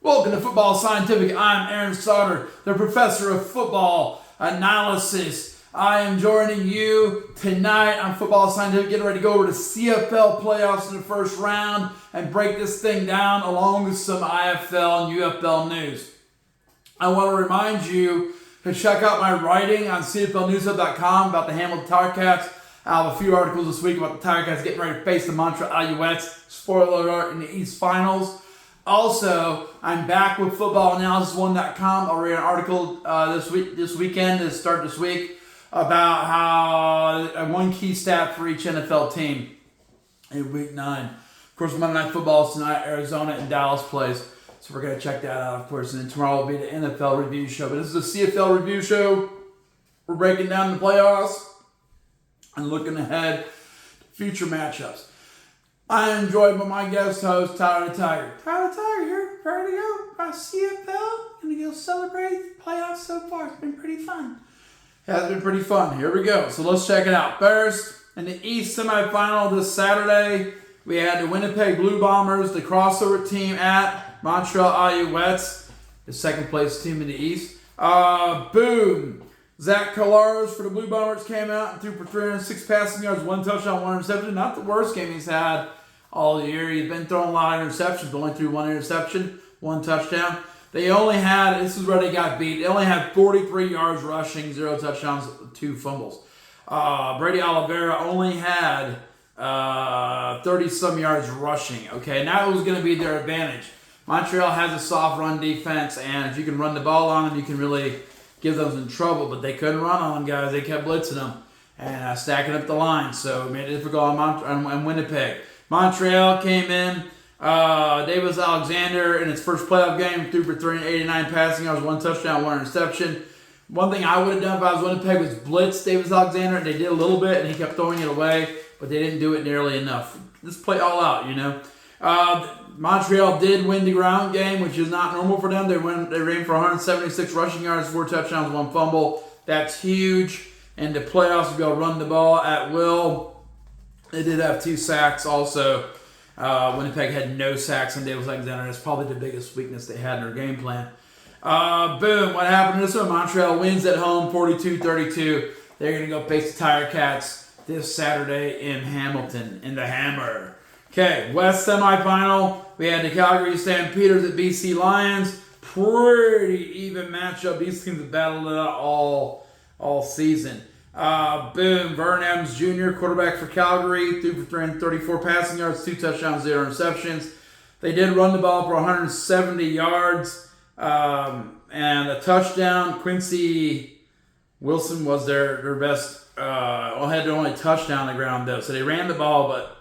Welcome to Football Scientific. I'm Aaron Sauter, the professor of football analysis. I am joining you tonight on Football Scientific, getting ready to go over to CFL Playoffs in the first round and break this thing down along with some IFL and UFL news. I want to remind you to check out my writing on CFLNewsHub.com about the Hamilton Tiger Cats. I have a few articles this week about the Tiger Cats getting ready to face the Montreal Alouettes. Spoiler alert, in the East Finals. Also, I'm back with FootballAnalysisOne.com. I'll read an article this weekend to start this week about how one key stat for each NFL team in Week 9. Of course, Monday Night Football is tonight. Arizona and Dallas plays. So we're going to check that out, of course. And then tomorrow will be the NFL review show. But this is a CFL review show. We're breaking down the playoffs and looking ahead to future matchups. I am joined by my guest host, Tyler the Tiger. Tyler the Tiger here, ready to go. Got CFL. Going to go celebrate the playoffs so far. It's been pretty fun. It has been pretty fun. Here we go. So let's check it out. First, in the East semifinal this Saturday, we had the Winnipeg Blue Bombers, the crossover team at Montreal Alouettes, the second place team in the East. Boom. Zach Collaros for the Blue Bombers came out and threw for 306 passing yards, 1 touchdown, 1 interception. Not the worst game he's had all year. He's been throwing a lot of interceptions, but only threw 1 interception, 1 touchdown. They only had, this is where they got beat, they only had 43 yards rushing, 0 touchdowns, 2 fumbles. Brady Oliveira only had 30-some yards rushing, okay? And that was going to be their advantage. Montreal has a soft run defense, and if you can run the ball on them, you can really give them some trouble. But they couldn't run on them, guys. They kept blitzing them and stacking up the line, so it made it difficult on Winnipeg. Montreal came in. Davis Alexander in his first playoff game threw for 389 passing yards, 1 touchdown, 1 interception. One thing I would have done if I was Winnipeg was blitz Davis Alexander, and they did a little bit, and he kept throwing it away, but they didn't do it nearly enough. Just play all out, you know. Montreal did win the ground game, which is not normal for them. They ran for 176 rushing yards, 4 touchdowns, 1 fumble. That's huge. And the playoffs, will run the ball at will. They did have 2 sacks also. Winnipeg had no sacks on Davis Alexander. That's probably the biggest weakness they had in their game plan. Boom. What happened in this one? Montreal wins at home, 42-32. They're going to go face the Tiger Cats this Saturday in Hamilton in the Hammer. Okay, West semifinal. We had the Calgary Stampeders at BC Lions. Pretty even matchup. These teams have battled it out all season. Boom. Vern Adams Jr., quarterback for Calgary, threw for 334 passing yards, 2 touchdowns, 0 interceptions. They did run the ball for 170 yards and a touchdown. Quincy Wilson was their best. Had their only touchdown on the ground though, so they ran the ball, but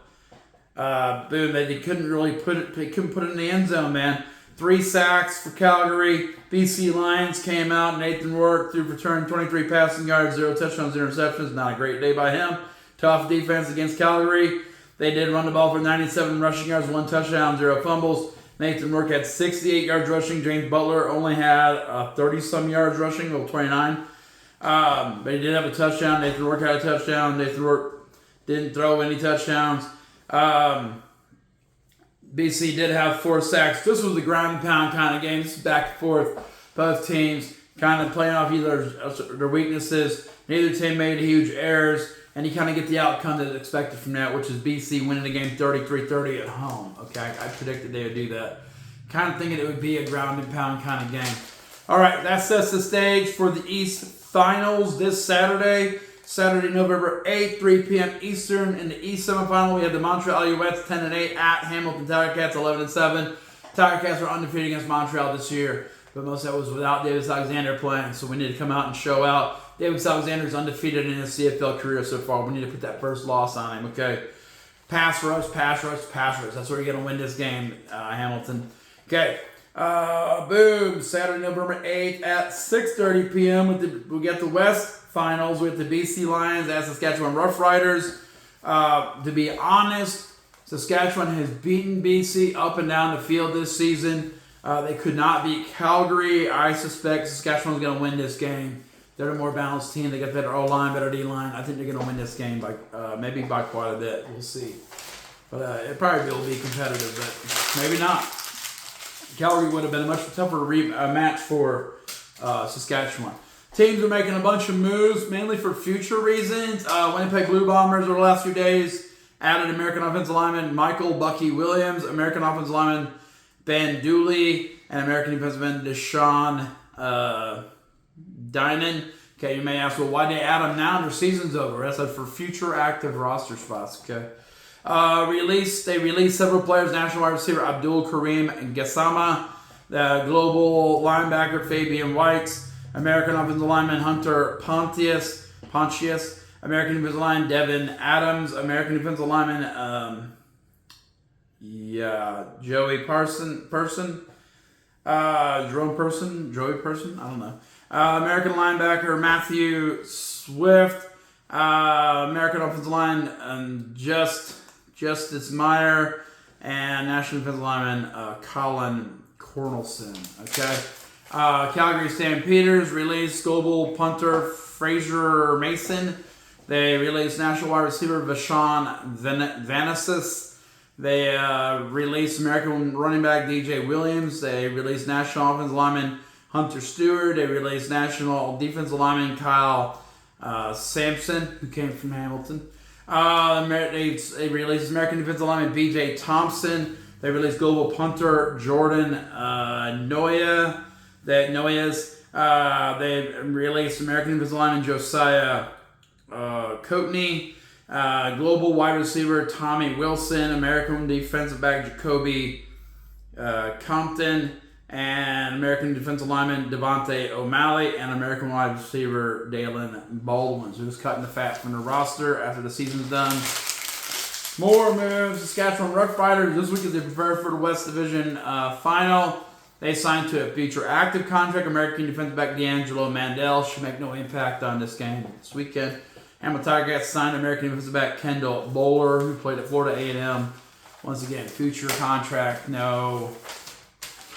boom, they couldn't really put it in the end zone, man. 3 sacks for Calgary. BC Lions came out. Nathan Rourke threw for 23 passing yards, 0 touchdowns, 0 interceptions. Not a great day by him. Tough defense against Calgary. They did run the ball for 97 rushing yards, 1 touchdown, 0 fumbles. Nathan Rourke had 68 yards rushing. James Butler only had 30-some yards rushing, 29. But he did have a touchdown. Nathan Rourke had a touchdown. Nathan Rourke didn't throw any touchdowns. BC did have 4 sacks. This was a ground and pound kind of game. This is back and forth. Both teams kind of playing off either their weaknesses. Neither team made huge errors, and you kind of get the outcome that's expected from that, which is BC winning the game 33-30 at home. Okay, I predicted they would do that. Kind of thinking it would be a ground and pound kind of game. All right, that sets the stage for the East Finals this Saturday. Saturday, November 8th, 3 p.m. Eastern. In the East semifinal, we had the Montreal Alouettes 10-8 at Hamilton Tiger Cats 11-7. Tiger Cats are undefeated against Montreal this year, but most of that was without Davis Alexander playing, so we need to come out and show out. Davis Alexander is undefeated in his CFL career so far. We need to put that first loss on him, okay? Pass rush, pass rush, pass rush. That's where you're going to win this game, Hamilton. Okay. Boom. Saturday, November 8th at 6:30 p.m. We get the West Finals with the BC Lions at Saskatchewan Roughriders. To be honest, Saskatchewan has beaten BC up and down the field this season. They could not beat Calgary. I suspect Saskatchewan's going to win this game. They're a more balanced team. They got better O-line, better D-line. I think they're going to win this game by maybe by quite a bit. We'll see. But it probably will be competitive, but maybe not. Calgary would have been a much tougher match for Saskatchewan. Teams are making a bunch of moves, mainly for future reasons. Winnipeg Blue Bombers over the last few days added American offensive lineman Michael Bucky Williams, American offensive lineman Ben Dooley, and American defensive end Deshaun Dinan. Okay, you may ask, well, why did they add them now? Their season's over. That's for future active roster spots. Okay. They released several players: national wide receiver Abdul Kareem Gassama, the global linebacker Fabian Whites, American offensive lineman Hunter Pontius, American defensive lineman Devin Adams, American defensive lineman Joey Joey Person, I don't know. American linebacker Matthew Swift, American offensive line Justice Meyer, and national defensive lineman Colin Cornelson. Okay. Calgary Stampeders released global punter Fraser Mason. They released national wide receiver Vashon Vanasis. They released American running back DJ Williams. They released national offensive lineman Hunter Stewart. They released national defensive lineman Kyle Sampson, who came from Hamilton. They released American defensive lineman BJ Thompson. They released global punter Jordan Noyes. They released American defensive lineman Josiah Coatney. Global wide receiver Tommy Wilson, American defensive back Jacoby Compton, and American defensive lineman Devontae O'Malley, and American wide receiver Dalen Baldwin, who's cutting the fat from the roster after the season's done. More moves. Saskatchewan Roughriders this week as they prepare for the West Division final. They signed to a future active contract. American defensive back D'Angelo Mandel should make no impact on this game this weekend. Hamilton Tigercats signed American defensive back Kendall Bowler, who played at Florida A&M. Once again, future contract, no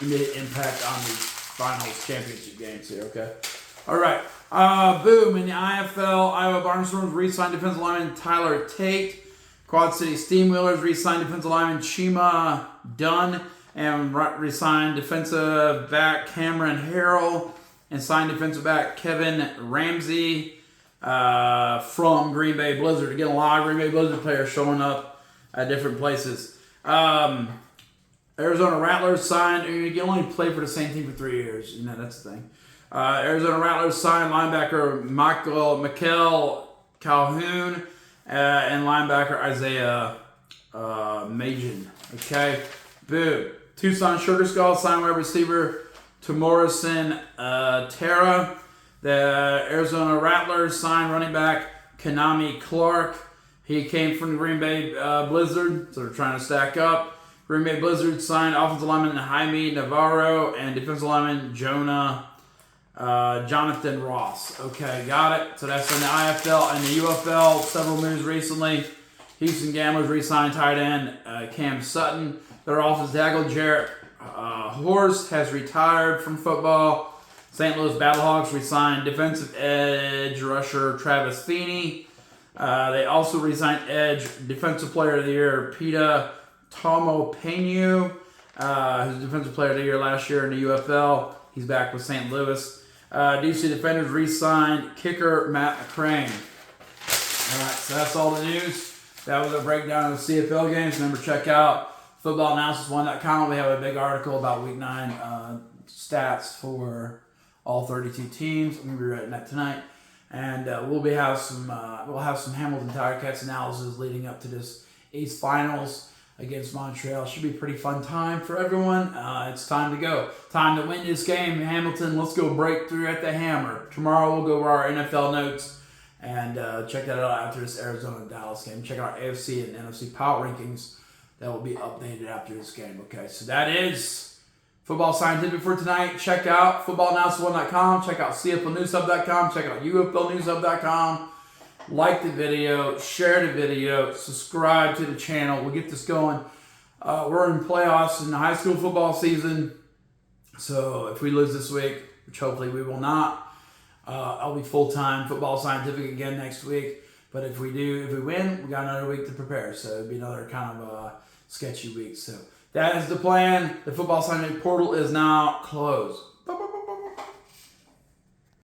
immediate impact on the finals championship games here, okay? All right. Boom. In the IFL, Iowa Barnstormers re-signed defensive lineman Tyler Tate. Quad City Steamwheelers re-signed defensive lineman Chima Dunn and re-signed defensive back Cameron Harrell and signed defensive back Kevin Ramsey from Green Bay Blizzard. Again, a lot of Green Bay Blizzard players showing up at different places. Arizona Rattlers signed, you can only play for the same team for 3 years. You know, that's the thing. Arizona Rattlers signed linebacker Michael Calhoun and linebacker Isaiah Majin. Okay, boom. Tucson Sugar Skull signed wide receiver Tomorrison Terra. The Arizona Rattlers signed running back Kanami Clark. He came from the Green Bay Blizzard, so they're trying to stack up. Green Bay Blizzard signed offensive lineman Jaime Navarro and defensive lineman Jonathan Ross. Okay, got it. So that's in the IFL and the UFL. Several moves recently. Houston Gamblers re-signed tight end Cam Sutton. Their offensive tackle Jarrett Horst has retired from football. St. Louis Battlehawks re-signed defensive edge rusher Travis Feeney. They also re-signed edge defensive player of the year Pita Tomo-Penu, who's defensive player of the year last year in the UFL. He's back with St. Louis. DC Defenders re-signed kicker Matt McCrane. All right, so that's all the news. That was a breakdown of the CFL games. Remember, check out footballanalysis1.com. We have a big article about Week 9 stats for all 32 teams. I'm going to be writing that tonight. And we'll have some Hamilton Tigercats analysis leading up to this East Finals against Montreal. Should be a pretty fun time for everyone. It's time to go. Time to win this game. Hamilton, let's go break through at the hammer. Tomorrow we'll go over our NFL notes and check that out after this Arizona-Dallas game. Check out our AFC and NFC power rankings. That will be updated after this game. Okay, so that is Football Scientific for tonight. Check out footballanalysis1.com. Check out CFLNewsHub.com. Check out UFLNewsHub.com. Like the video, share the video, subscribe to the channel. We'll get this going. We're in playoffs in the high school football season. So if we lose this week, which hopefully we will not, I'll be full-time Football Scientific again next week. But if we win, we got another week to prepare. So it'll be another kind of sketchy week. So That is the plan. The Football Scientific portal is now closed.